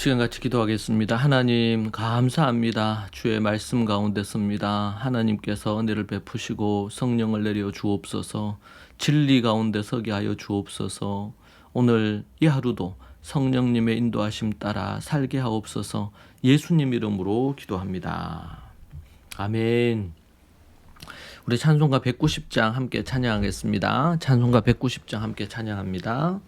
시간 같이 기도하겠습니다. 하나님 감사합니다. 주의 말씀 가운데 섭니다. 하나님께서 은혜를 베푸시고 성령을 내려 주옵소서. 진리 가운데 서게 하여 주옵소서. 오늘 이 하루도 성령님의 인도하심 따라 살게 하옵소서. 예수님 이름으로 기도합니다. 아멘. 우리 찬송가 190장 함께 찬양하겠습니다. 찬송가 190장 함께 찬양합니다.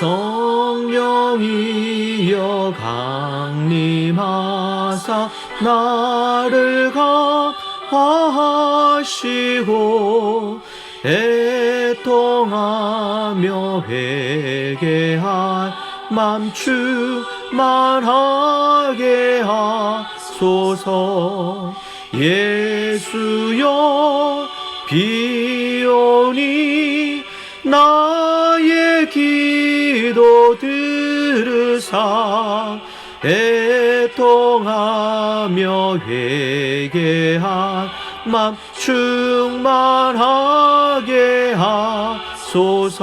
성령이여 강림하사 나를 감화하시고 애통하며 회개할 맘 충만하게 하소서. 예수여 비오니 나의 기도 들으사 애통하며 회개한 맘 충만하게 하소서.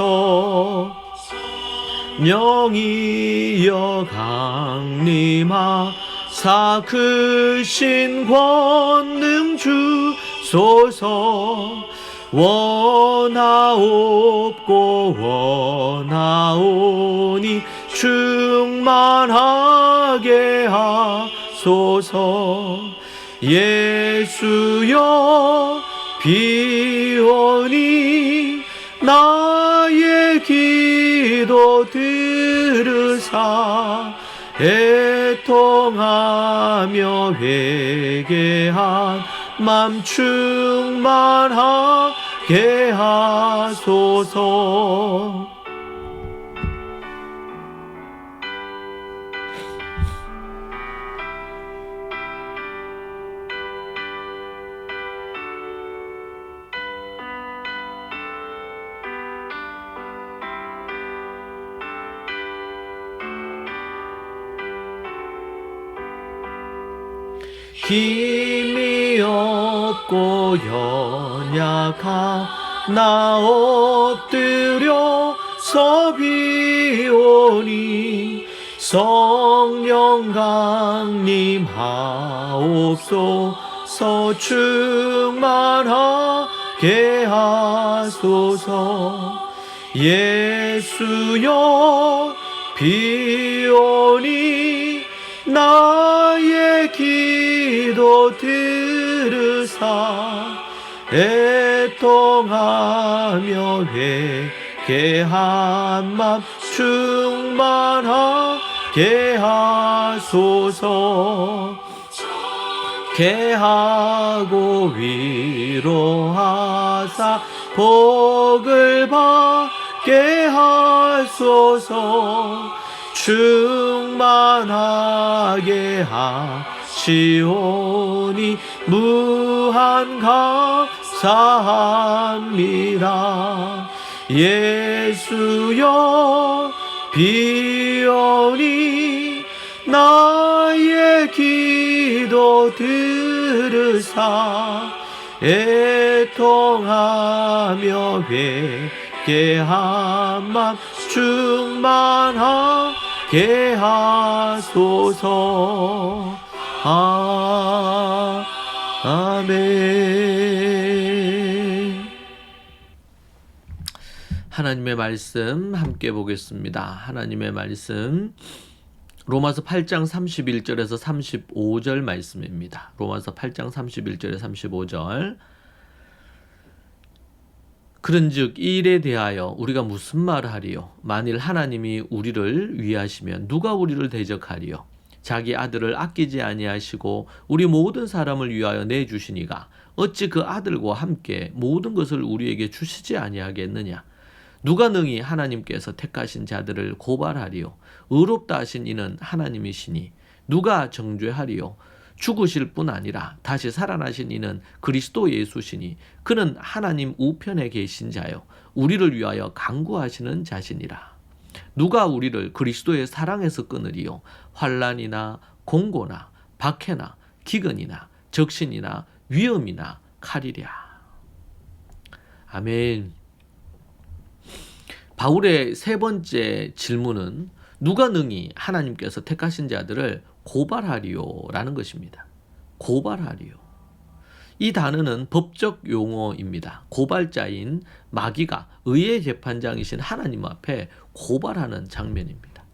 명이여 강림하사 크신 권능 주소서. 원하옵고 원하오니 충만하게 하소서. 예수여 비오니 나의 기도 들으사 애통하며 회개한 맘 충만하게 하소서. 힘이 없고 연약한 나 엎드려서 비오니 성령 강림하옵소서. 충만하게 하소서. 예수여 비오니 나의 기도 들으사 애통하며 회개한 맘 충만하게 하소서. 개하고 위로하사 복을 받게 하소서. 충만하게 하시오니 무한 감사합니다. 예수여 비오니 나의 기도 들으사 애통하며 회개한 맘 충만하게 하소서. 아멘. 하나님의 말씀 함께 보겠습니다. 하나님의 말씀 로마서 8장 31절에서 35절 말씀입니다. 로마서 8장 31절에 35절. 그런즉 이 일에 대하여 우리가 무슨 말을 하리요? 만일 하나님이 우리를 위하시면 누가 우리를 대적하리요? 자기 아들을 아끼지 아니하시고 우리 모든 사람을 위하여 내주시니가 어찌 그 아들과 함께 모든 것을 우리에게 주시지 아니하겠느냐? 누가 능히 하나님께서 택하신 자들을 고발하리요? 의롭다 하신 이는 하나님이시니 누가 정죄하리요? 죽으실 뿐 아니라 다시 살아나신 이는 그리스도 예수시니 그는 하나님 우편에 계신 자요 우리를 위하여 간구하시는 자시니라. 누가 우리를 그리스도의 사랑에서 끊으리요? 환난이나 공고나 박해나 기근이나 적신이나 위험이나 칼이랴. 아멘. 바울의 세 번째 질문은 누가 능히 하나님께서 택하신 자들을 고발하리요? 라는 것입니다. 고발하리요. 이 단어는 법적 용어입니다. 고발자인 마귀가 의의 재판장이신 하나님 앞에 고발하는 장면입니다.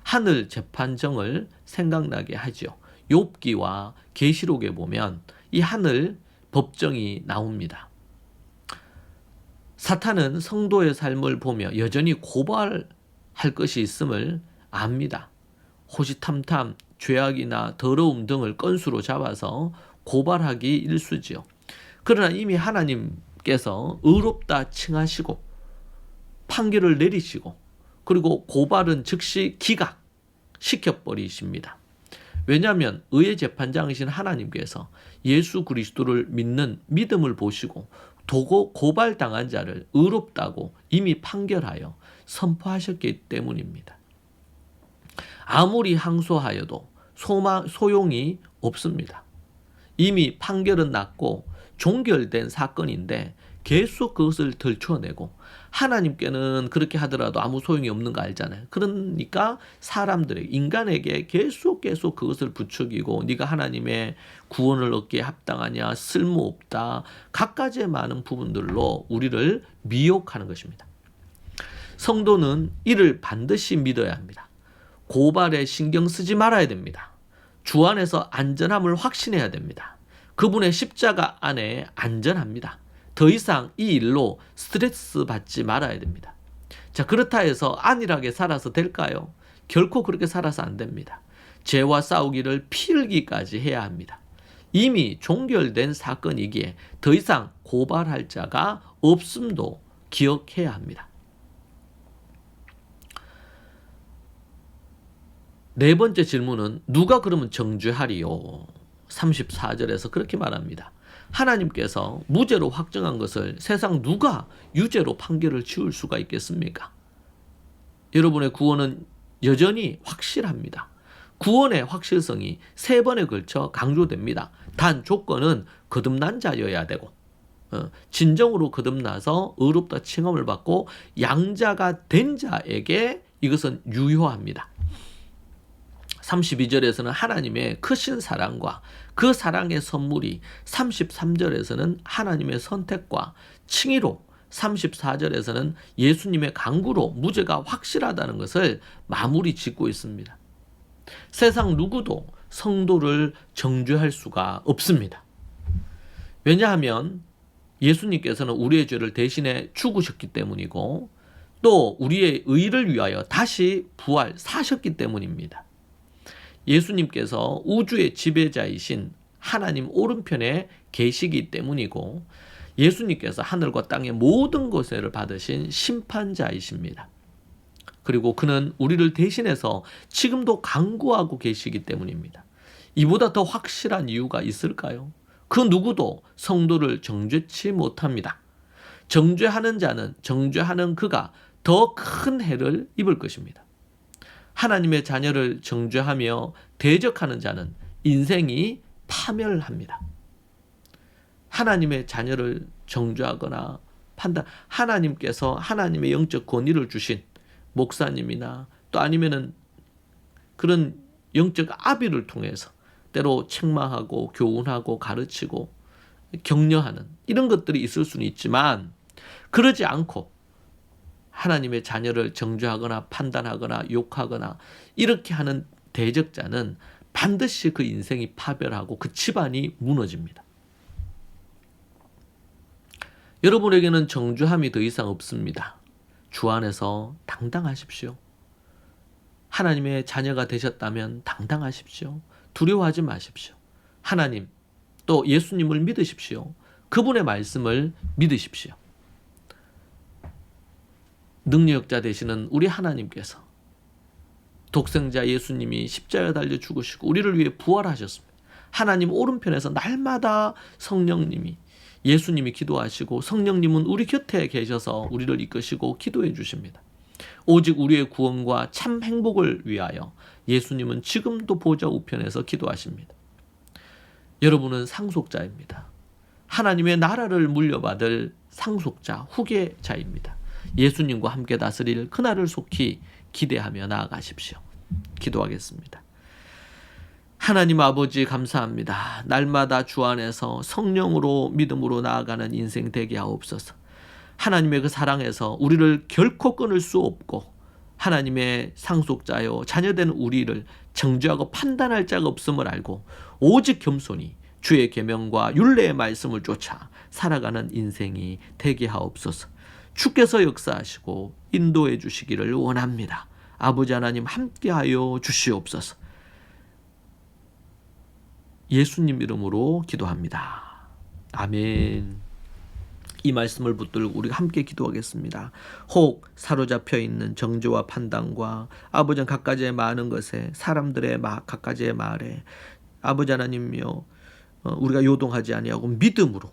하늘 재판정을 생각나게 하죠. 욥기와 계시록에 보면 이 하늘 법정이 나옵니다. 사탄은 성도의 삶을 보며 여전히 고발할 것이 있음을 압니다. 호시탐탐, 죄악이나 더러움 등을 건수로 잡아서 고발하기 일쑤지요. 그러나 이미 하나님께서 의롭다 칭하시고 판결을 내리시고 그리고 고발은 즉시 기각시켜버리십니다. 왜냐하면 의의 재판장이신 하나님께서 예수 그리스도를 믿는 믿음을 보시고 도고 고발당한 자를 의롭다고 이미 판결하여 선포하셨기 때문입니다. 아무리 항소하여도 소용이 없습니다. 이미 판결은 났고 종결된 사건인데 계속 그것을 들춰내고 하나님께는 그렇게 하더라도 아무 소용이 없는 거 알잖아요. 그러니까 사람들에게 인간에게 계속 그것을 부추기고 네가 하나님의 구원을 얻기에 합당하냐 쓸모없다 갖가지의 많은 부분들로 우리를 미혹하는 것입니다. 성도는 이를 반드시 믿어야 합니다. 고발에 신경 쓰지 말아야 됩니다. 주 안에서 안전함을 확신해야 됩니다. 그분의 십자가 안에 안전합니다. 더 이상 이 일로 스트레스 받지 말아야 됩니다. 자, 그렇다 해서 안일하게 살아서 될까요? 결코 그렇게 살아서 안 됩니다. 죄와 싸우기를 필기까지 해야 합니다. 이미 종결된 사건이기에 더 이상 고발할 자가 없음도 기억해야 합니다. 네 번째 질문은 누가 그러면 정죄하리요? 34절에서 그렇게 말합니다. 하나님께서 무죄로 확정한 것을 세상 누가 유죄로 판결을 지을 수가 있겠습니까? 여러분의 구원은 여전히 확실합니다. 구원의 확실성이 3번에 걸쳐 강조됩니다. 단 조건은 거듭난 자여야 되고 진정으로 거듭나서 의롭다 칭함을 받고 양자가 된 자에게 이것은 유효합니다. 32절에서는 하나님의 크신 사랑과 그 사랑의 선물이 33절에서는 하나님의 선택과 칭의로 34절에서는 예수님의 강구로 무죄가 확실하다는 것을 마무리 짓고 있습니다. 세상 누구도 성도를 정죄할 수가 없습니다. 왜냐하면 예수님께서는 우리의 죄를 대신해 죽으셨기 때문이고 또 우리의 의를 위하여 다시 부활사셨기 때문입니다. 예수님께서 우주의 지배자이신 하나님 오른편에 계시기 때문이고 예수님께서 하늘과 땅의 모든 것을 받으신 심판자이십니다. 그리고 그는 우리를 대신해서 지금도 간구하고 계시기 때문입니다. 이보다 더 확실한 이유가 있을까요? 그 누구도 성도를 정죄치 못합니다. 정죄하는 자는 정죄하는 그가 더 큰 해를 입을 것입니다. 하나님의 자녀를 정죄하며 대적하는 자는 인생이 파멸합니다. 하나님의 자녀를 정죄하거나 하나님께서 하나님의 영적 권위를 주신 목사님이나 또 아니면은 그런 영적 아비를 통해서 때로 책망하고 교훈하고 가르치고 격려하는 이런 것들이 있을 수는 있지만 그러지 않고 하나님의 자녀를 정죄하거나 판단하거나 욕하거나 이렇게 하는 대적자는 반드시 그 인생이 파멸하고 그 집안이 무너집니다. 여러분에게는 정죄함이 더 이상 없습니다. 주 안에서 당당하십시오. 하나님의 자녀가 되셨다면 당당하십시오. 두려워하지 마십시오. 하나님 또 예수님을 믿으십시오. 그분의 말씀을 믿으십시오. 능력자 되시는 우리 하나님께서 독생자 예수님이 십자가에 달려 죽으시고 우리를 위해 부활하셨습니다. 하나님 오른편에서 날마다 성령님이, 예수님이 기도하시고 성령님은 우리 곁에 계셔서 우리를 이끄시고 기도해 주십니다. 오직 우리의 구원과 참 행복을 위하여 예수님은 지금도 보좌 우편에서 기도하십니다. 여러분은 상속자입니다. 하나님의 나라를 물려받을 상속자, 후계자입니다. 예수님과 함께 다스릴 그날을 속히 기대하며 나아가십시오. 기도하겠습니다. 하나님 아버지 감사합니다. 날마다 주 안에서 성령으로 믿음으로 나아가는 인생 되게 하옵소서. 하나님의 그 사랑에서 우리를 결코 끊을 수 없고 하나님의 상속자여 자녀된 우리를 정죄하고 판단할 자가 없음을 알고 오직 겸손히 주의 계명과 율례의 말씀을 쫓아 살아가는 인생이 되게 하옵소서. 주께서 역사하시고 인도해 주시기를 원합니다. 아버지 하나님 함께하여 주시옵소서. 예수님 이름으로 기도합니다. 아멘. 이 말씀을 붙들고 우리가 함께 기도하겠습니다. 혹 사로잡혀 있는 정죄와 판단과 아버지 갖가지의 많은 것에, 사람들의 갖가지의 말에 아버지 하나님이여 우리가 요동하지 아니하고 믿음으로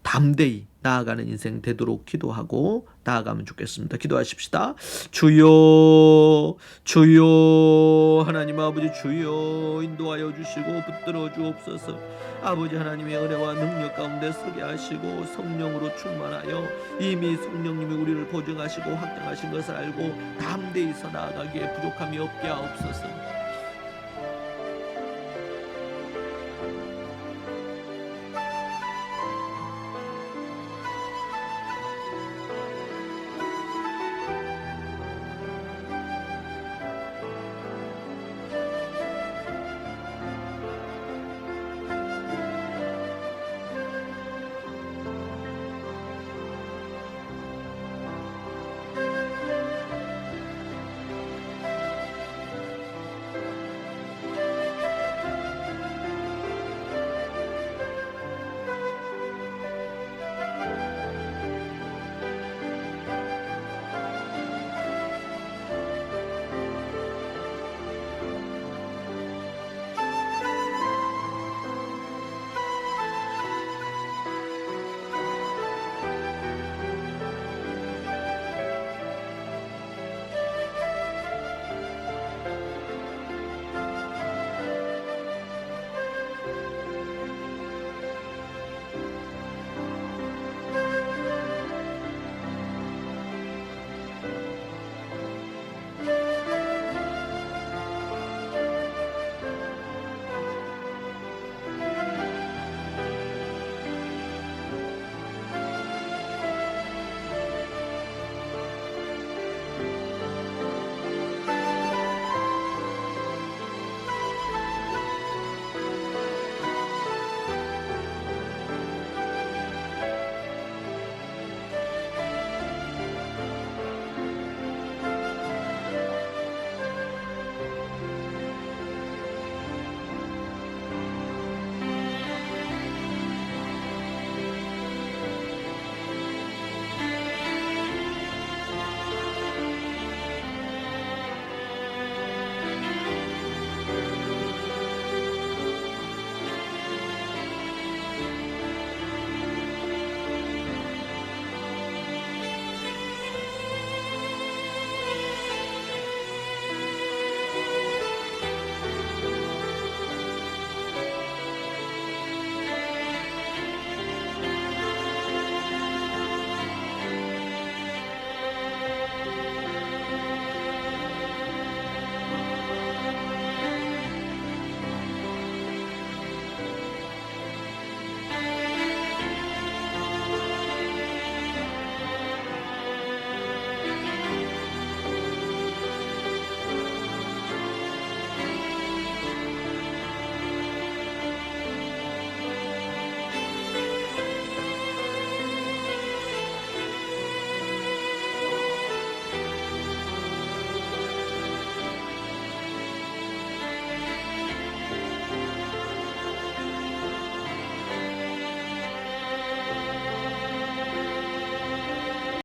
담대히 나아가는 인생 되도록 기도하고 나아가면 좋겠습니다. 기도하십시다. 주여 주여 하나님 아버지 주여 인도하여 주시고 붙들어 주옵소서. 아버지 하나님의 은혜와 능력 가운데 서게 하시고 성령으로 충만하여 이미 성령님이 우리를 보증하시고 확정하신 것을 알고 담대히 서 나아가기에 부족함이 없게 하옵소서.